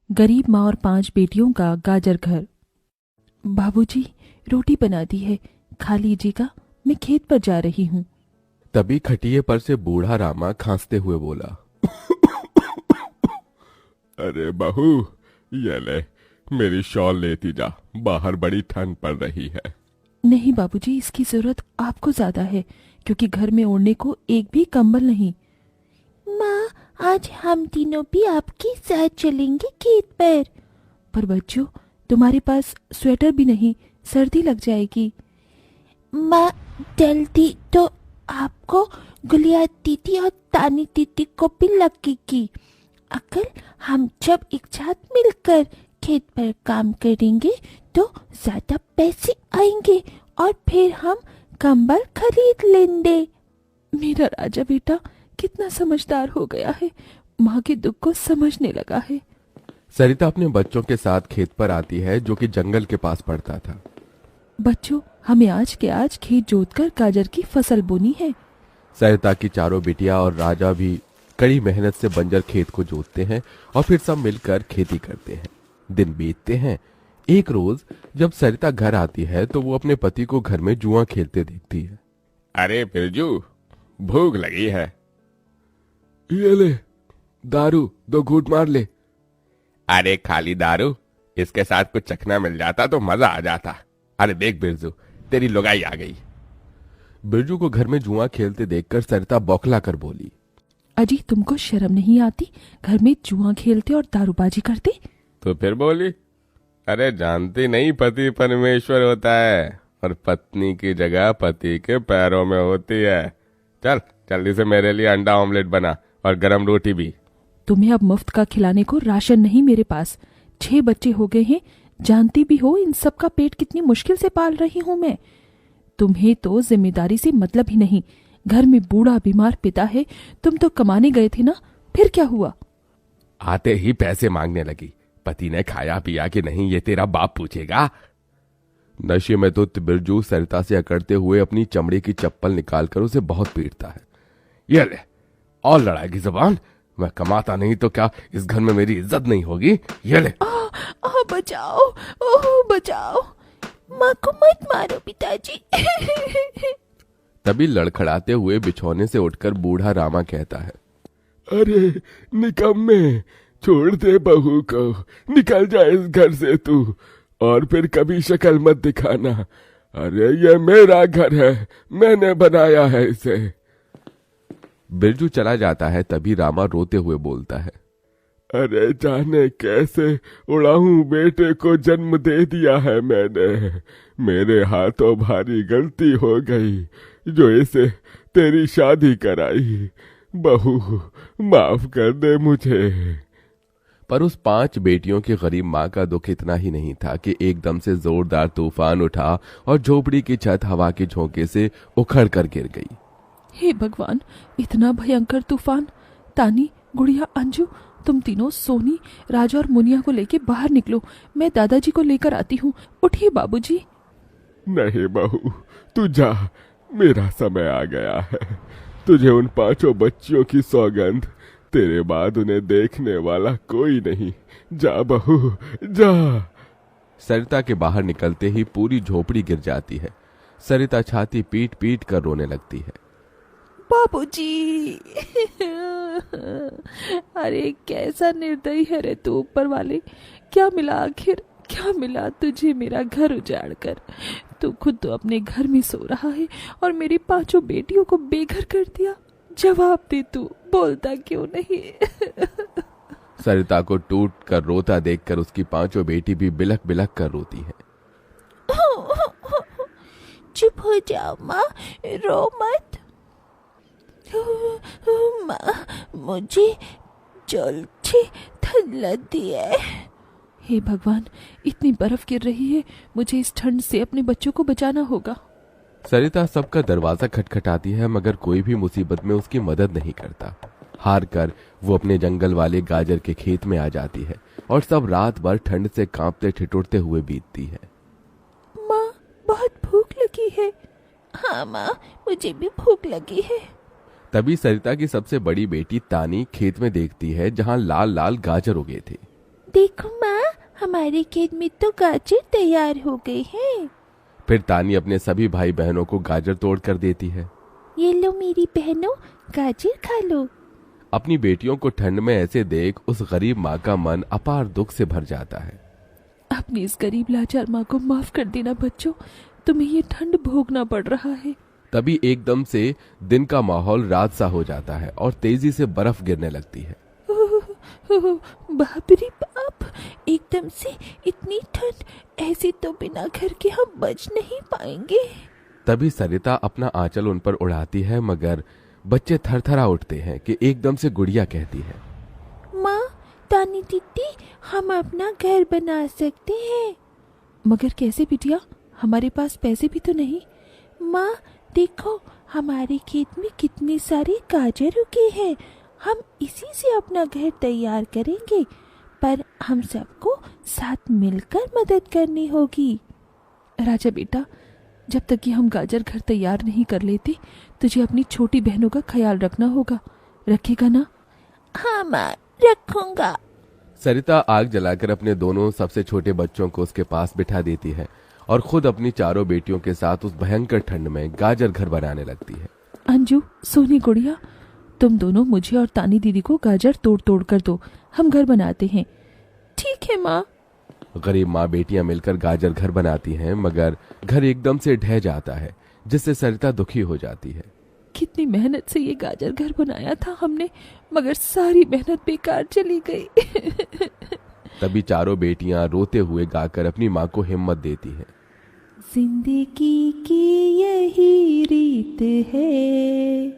गरीब माँ और 5 बेटियों का गाजर घर। बाबूजी, रोटी बना दी है, खा लीजिएगा, मैं खेत पर जा रही हूँ। तभी खटिये पर से बूढ़ा रामा खांसते हुए बोला, अरे बहू, ये ले, मेरी शॉल लेती जा, बाहर बड़ी ठंड पड़ रही है। नहीं बाबूजी, इसकी जरूरत आपको ज्यादा है, क्योंकि घर में ओढ़ने को एक भी कंबल नहीं। माँ, आज हम तीनों भी आपके साथ चलेंगे खेत पर बच्चों, तुम्हारे पास स्वेटर भी नहीं, सर्दी लग जाएगी। माँ, जल्दी तो आपको गुलिया दीदी और तानी दीदी को भी लगेगी। अगर हम जब एक साथ मिलकर खेत पर काम करेंगे तो ज्यादा पैसे आएंगे और फिर हम कंबल खरीद लेंगे। मेरा राजा बेटा कितना समझदार हो गया है, माँ के दुख को समझने लगा है। सरिता अपने बच्चों के साथ खेत पर आती है, जो कि जंगल के पास पड़ता था। बच्चों, हमें आज के आज खेत जोतकर गाजर की फसल बोनी है। सरिता की चारों बिटिया और राजा भी कड़ी मेहनत से बंजर खेत को जोतते हैं और फिर सब मिलकर खेती करते हैं। दिन बीतते हैं। एक रोज जब सरिता घर आती है तो वो अपने पति को घर में जुआ खेलते देखती है। अरे बिरजू, भूख लगी है। ये ले, दारू 2 घूंट मार ले। अरे खाली दारू, इसके साथ कुछ चखना मिल जाता तो मजा आ जाता। अरे देख बिरजू, तेरी लुगाई आ गई। बिरजू को घर में जुआ खेलते देखकर सरिता बौखला कर बोली, अजी, तुमको शर्म नहीं आती? घर में जुआ खेलते और दारूबाजी करते। तो फिर बोली, अरे जानती नहीं, पति परमेश्वर होता है और पत्नी की जगह पति के पैरों में होती है। चल जल्दी से मेरे लिए अंडा ऑमलेट बना और गरम रोटी भी। तुम्हें अब मुफ्त का खिलाने को राशन नहीं मेरे पास। 6 बच्चे हो गए हैं, जानती भी हो इन सब का पेट कितनी मुश्किल से पाल रही हूँ मैं। तुम्हें तो जिम्मेदारी से मतलब ही नहीं। घर में बूढ़ा बीमार पिता है, तुम तो कमाने गए थे ना, फिर क्या हुआ? आते ही पैसे मांगने लगी। पति ने खाया पिया कि नहीं ये तेरा बाप पूछेगा। नशे में तो बिरजू सरिता से अकड़ते हुए अपनी चमड़ी की चप्पल निकालकर उसे बहुत पीटता है। ये ले, और लड़ाएगी जबान। मैं कमाता नहीं तो क्या इस घर में मेरी इज्जत नहीं होगी? ये ले। बचाओ, ओह बचाओ, माँ को मत मारो पिताजी। तभी लड़खड़ाते हुए बिछौने से उठकर बूढ़ा रामा कहता है, अरे निकम्मे, छोड़ दे बहू को, निकल जा इस घर से तू, और फिर कभी शक्ल मत दिखाना। अरे ये मेरा घर है, मैंने बनाया है इसे। बिरजू चला जाता है। तभी रामा रोते हुए बोलता है, अरे जाने कैसे उड़ाऊं बेटे को जन्म दे दिया है मैंने। मेरे हाथों भारी गलती हो गई जो इसे तेरी शादी कराई। बहू माफ कर दे मुझे। पर उस 5 बेटियों की गरीब माँ का दुख इतना ही नहीं था कि एकदम से जोरदार तूफान उठा और झोपड़ी की छत हवा के झोंके से उखड़ कर गिर गई। हे भगवान, इतना भयंकर तूफान! तानी, गुड़िया, अंजू, तुम तीनों सोनी, राजा और मुनिया को लेके बाहर निकलो, मैं दादाजी को लेकर आती हूँ। उठिए बाबूजी। नहीं बहू, तू जा, मेरा समय आ गया है। तुझे उन 5 बच्चियों की सौगंध, तेरे बाद उन्हें देखने वाला कोई नहीं। जा बहू, जा। सरिता के बाहर निकलते ही पूरी झोपड़ी गिर जाती है। सरिता छाती पीट पीट कर रोने लगती है। बाबूजी। अरे कैसा निर्दयी है रे तू ऊपर वाले! क्या मिला आखिर, क्या मिला तुझे मेरा घर उजाड़ कर? तू खुद तो अपने घर में सो रहा है और मेरी 5 बेटियों को बेघर कर दिया। जवाब दे, तू बोलता क्यों नहीं? सरिता को टूट कर रोता देखकर उसकी 5 बेटी भी बिलख बिलख कर रोती है। चुप हो जाओ माँ, रो मत। माँ, मुझे जल्दी ठंड लगती है। हे भगवान, इतनी बर्फ गिर रही है, मुझे इस ठंड से अपने बच्चों को बचाना होगा। सरिता सबका दरवाजा खटखटाती है, मगर कोई भी मुसीबत में उसकी मदद नहीं करता। हार कर वो अपने जंगल वाले गाजर के खेत में आ जाती है और सब रात भर ठंड से कांपते ठिठुरते हुए बीतती है। माँ, बहुत भूख लगी है। हाँ माँ, मुझे भी भूख लगी है। तभी सरिता की सबसे बड़ी बेटी तानी खेत में देखती है जहां लाल लाल गाजर उगे थे। देखो माँ, हमारे खेत में तो गाजर तैयार हो गए हैं। फिर तानी अपने सभी भाई बहनों को गाजर तोड़ कर देती है। ये लो मेरी बहनों, गाजर खा लो। अपनी बेटियों को ठंड में ऐसे देख उस गरीब माँ का मन अपार दुख से भर जाता है। अपनी इस गरीब लाचार माँ को माफ कर देना बच्चों, तुम्हें ये ठंड भोगना पड़ रहा है। तभी एकदम से दिन का माहौल रात सा हो जाता है और तेजी से बर्फ गिरने लगती है। बाप रे बाप, एकदम से इतनी ठंड, ऐसे तो बिना घर के हम बच नहीं पाएंगे। तभी सरिता अपना आंचल उन पर उड़ाती है, मगर बच्चे थरथरा उठते हैं कि एकदम से गुड़िया कहती है, माँ, तानी दीदी, हम अपना घर बना सकते हैं। मगर कैसे बिटिया, हमारे पास पैसे भी तो नहीं। माँ देखो, हमारे खेत में कितने सारे गाजर उगे हैं, हम इसी से अपना घर तैयार करेंगे, पर हम सबको साथ मिलकर मदद करनी होगी। राजा बेटा, जब तक कि हम गाजर घर तैयार नहीं कर लेते, तुझे अपनी छोटी बहनों का ख्याल रखना होगा। रखेगा ना? हाँ माँ, रखूंगा। सरिता आग जलाकर अपने दोनों सबसे छोटे बच्चों को उसके पास बिठा देती है और खुद अपनी चारों बेटियों के साथ उस भयंकर ठंड में गाजर घर बनाने लगती है। अंजू, सोनी, गुड़िया, तुम दोनों मुझे और तानी दीदी को गाजर तोड़ तोड़ कर दो, हम घर बनाते हैं। ठीक है माँ। गरीब माँ बेटियां मिलकर गाजर घर बनाती हैं, मगर घर एकदम से ढह जाता है, जिससे सरिता दुखी हो जाती है। कितनी मेहनत से ये गाजर घर बनाया था हमने, मगर सारी मेहनत बेकार चली गई। तभी चारों बेटियां रोते हुए गाकर अपनी माँ को हिम्मत देती हैं। जिंदगी की यही रीत है,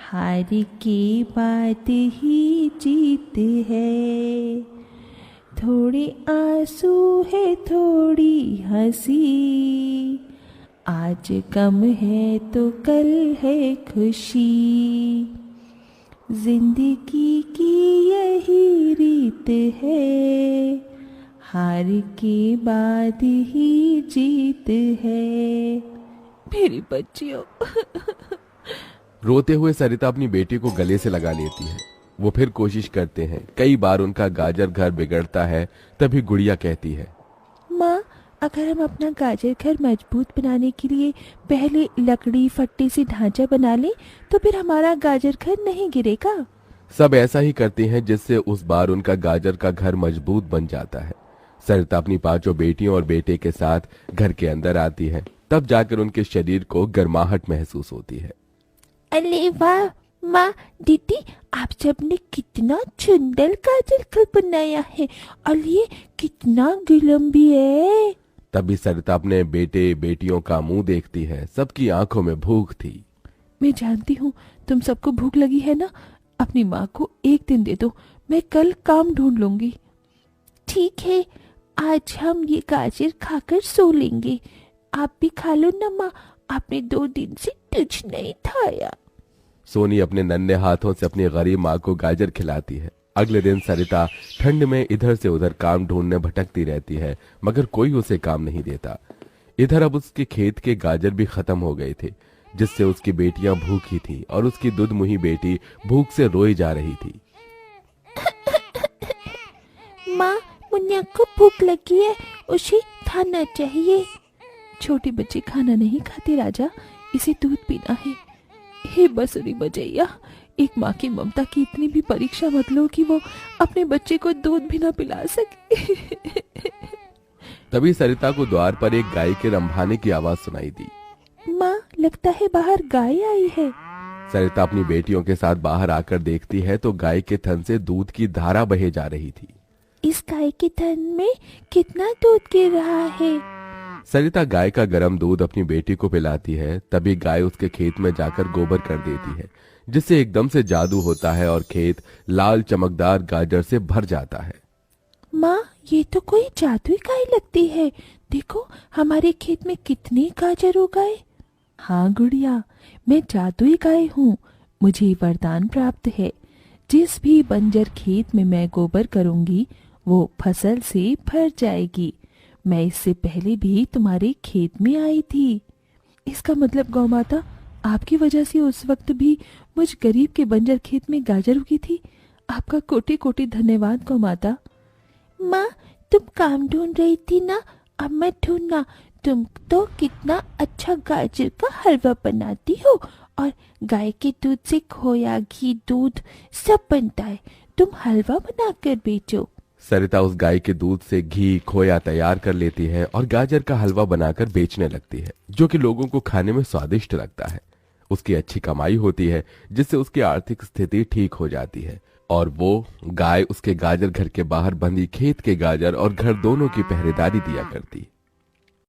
हार के बाद ही जीत है, थोड़े आंसू है थोड़ी हंसी, आज गम है तो कल है खुशी, जिंदगी की यही रीत है, हार के बाद ही जीत है। मेरी बच्चियों। रोते हुए सरिता अपनी बेटी को गले से लगा लेती है। वो फिर कोशिश करते हैं, कई बार उनका गाजर घर बिगड़ता है। तभी गुड़िया कहती है, माँ, अगर हम अपना गाजर घर मजबूत बनाने के लिए पहले लकड़ी फट्टे से ढांचा बना लें, तो फिर हमारा गाजर घर नहीं गिरेगा। सब ऐसा ही करते हैं, जिससे उस बार उनका गाजर का घर मजबूत बन जाता है। सरिता अपनी पांचों बेटियों और बेटे के साथ घर के अंदर आती है। तब जाकर उनके शरीर को गर्माहट महसूस होती है। अरे वाह माँ, दीदी, आप सबने कितना सुंदर गाजर घर बनाया है, और ये कितना गर्म भी है। तभी सरिता अपने बेटे बेटियों का मुंह देखती है। सबकी आंखों में भूख थी। मैं जानती हूँ तुम सबको भूख लगी है ना। अपनी माँ को एक दिन दे दो, मैं कल काम ढूंढ लूंगी। ठीक है, आज हम ये गाजर खाकर सो लेंगे। आप भी खा लो ना माँ, आपने 2 दिन से कुछ नहीं खाया। सोनी अपने नन्हे हाथों से अपनी गरीब माँ को गाजर खिलाती है। अगले दिन सरिता ठंड में इधर से उधर काम ढूंढने भटकती रहती है, मगर कोई उसे काम नहीं देता। इधर अब उसके खेत के गाजर भी खत्म हो गए थे, जिससे उसकी बेटियां भूखी थी और उसकी दुधमुही बेटी भूख से रोई जा रही थी। माँ, मुन्ना को भूख लगी है, उसे खाना चाहिए। छोटे बच्चे खाना नहीं खाते राजा, इसे दूध पीना है। हे बसुरी बजैया, एक माँ की ममता की इतनी भी परीक्षा मत लो कि वो अपने बच्चे को दूध भी ना पिला सके। तभी सरिता को द्वार पर एक गाय के रंभाने की आवाज सुनाई दी। माँ, लगता है बाहर गाय आई है। सरिता अपनी बेटियों के साथ बाहर आकर देखती है तो गाय के थन से दूध की धारा बहे जा रही थी। इस गाय के थन में कितना दूध गिर रहा है। सरिता गाय का गर्म दूध अपनी बेटी को पिलाती है। तभी गाय उसके खेत में जाकर गोबर कर देती है, जिससे एकदम से जादू होता है और खेत लाल चमकदार गाजर से भर जाता है। माँ, ये तो कोई जादुई गाय लगती है। देखो, हमारे खेत में कितने गाजर उगाए। हाँ गुड़िया, मैं जादुई गाय हूँ। मुझे वरदान प्राप्त है। जिस भी बंजर खेत में मैं गोबर करूंगी, वो फसल से भर जाएगी। मैं इससे पहले भी तुम्हारे खेत में आई थी। इसका मतलब गौ माता, आपकी वजह से उस वक्त भी मुझ गरीब के बंजर खेत में गाजर उगी थी। आपका कोटि कोटि धन्यवाद गौ माता। माँ, तुम काम ढूंढ रही थी ना, अब मैं ढूंढना। तुम तो कितना अच्छा गाजर का हलवा बनाती हो, और गाय के दूध से खोया, घी, दूध सब बनता है। तुम हलवा बनाकर बेचो। सरिता उस गाय के दूध से घी खोया तैयार कर लेती है और गाजर का हलवा बनाकर बेचने लगती है, जो कि लोगों को खाने में स्वादिष्ट लगता है। उसकी अच्छी कमाई होती है, जिससे उसकी आर्थिक स्थिति ठीक हो जाती है और वो गाय उसके गाजर घर के बाहर बंधी खेत के गाजर और घर दोनों की पहरेदारी दिया करती।